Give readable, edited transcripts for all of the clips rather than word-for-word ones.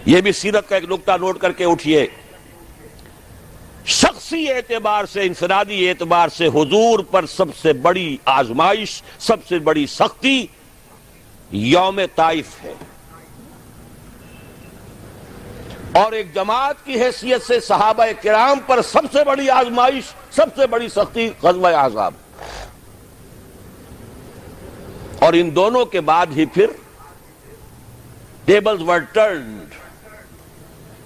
یہ بھی سیرت کا ایک نقطہ نوٹ کر کے اٹھیے، شخصی اعتبار سے، انفرادی اعتبار سے حضور پر سب سے بڑی آزمائش، سب سے بڑی سختی یوم طائف ہے، اور ایک جماعت کی حیثیت سے صحابہ کرام پر سب سے بڑی آزمائش، سب سے بڑی سختی غزوہ احزاب، اور ان دونوں کے بعد ہی پھر ٹیبلز ور ٹرنڈ۔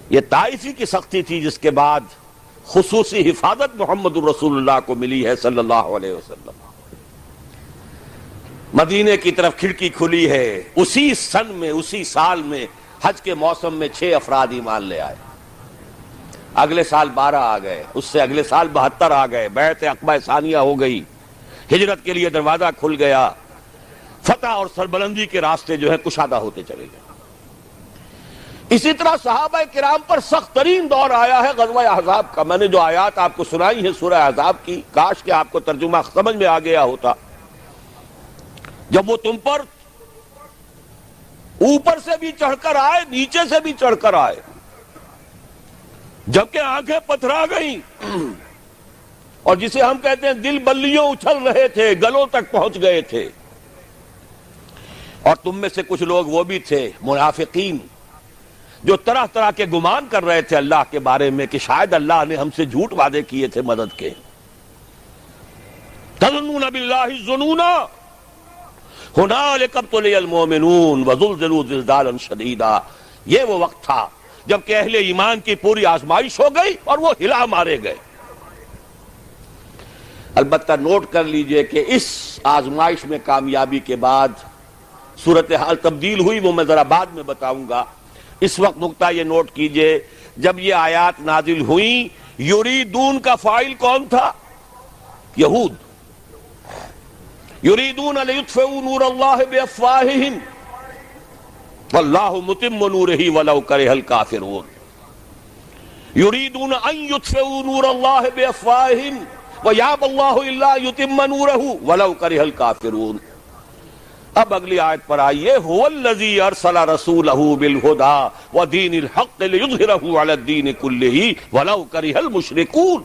یہ طائفی کی سختی تھی جس کے بعد خصوصی حفاظت محمد الرسول اللہ کو ملی ہے صلی اللہ علیہ وسلم۔ مدینے کی طرف کھڑکی کھلی ہے، اسی سن میں، اسی سال میں، حج کے موسم میں 6 افراد ایمان لے آئے، اگلے سال 12 آ گئے، اس سے اگلے سال 72 آ گئے، بیعت عقبہ ثانیہ ہو گئی، ہجرت کے لیے دروازہ کھل گیا، فتح اور سربلندی کے راستے جو ہے کشادہ ہوتے چلے گئے۔ اسی طرح صحابہ کرام پر سخت ترین دور آیا ہے غزوہ احزاب کا۔ میں نے جو آیات آپ کو سنائی ہیں سورہ احزاب کی، کاش کہ آپ کو ترجمہ سمجھ میں آ گیا ہوتا۔ جب وہ تم پر اوپر سے بھی چڑھ کر آئے، نیچے سے بھی چڑھ کر آئے، جبکہ آنکھیں پتھرا گئیں، اور جسے ہم کہتے ہیں دل بلیوں اچھل رہے تھے، گلوں تک پہنچ گئے تھے، اور تم میں سے کچھ لوگ وہ بھی تھے منافقین جو طرح طرح کے گمان کر رہے تھے اللہ کے بارے میں کہ شاید اللہ نے ہم سے جھوٹ وعدے کیے تھے مدد کے۔ تظنون باللہ الظنون ہنالک ابتلی المؤمنون وزلزلوا زلزالا شدیدا۔ یہ وہ وقت تھا جب کہ اہل ایمان کی پوری آزمائش ہو گئی اور وہ ہلا مارے گئے۔ البتہ نوٹ کر لیجئے کہ اس آزمائش میں کامیابی کے بعد صورتحال تبدیل ہوئی، وہ میں ذرا بعد میں بتاؤں گا۔ اس وقت نقطہ یہ نوٹ کیجئے، جب یہ آیات نازل ہوئیں، یریدون کا فاعل کون تھا؟ یہود۔ یریدون لیطفئوا نور اللہ بافواہہم واللہ متم نورہ ولو کرہ الکافرون۔ یریدون ان یطفئوا نور اللہ بافواہہم ویابی اللہ الا یتم نورہ ولو کرہ الکافرون۔ اب اگلی آیت پر آئیے، هو الذی ارسل رسولہ بالہدی ودین الحق لیظہرہ علی الدین کلہ ولو کرہ المشرکون۔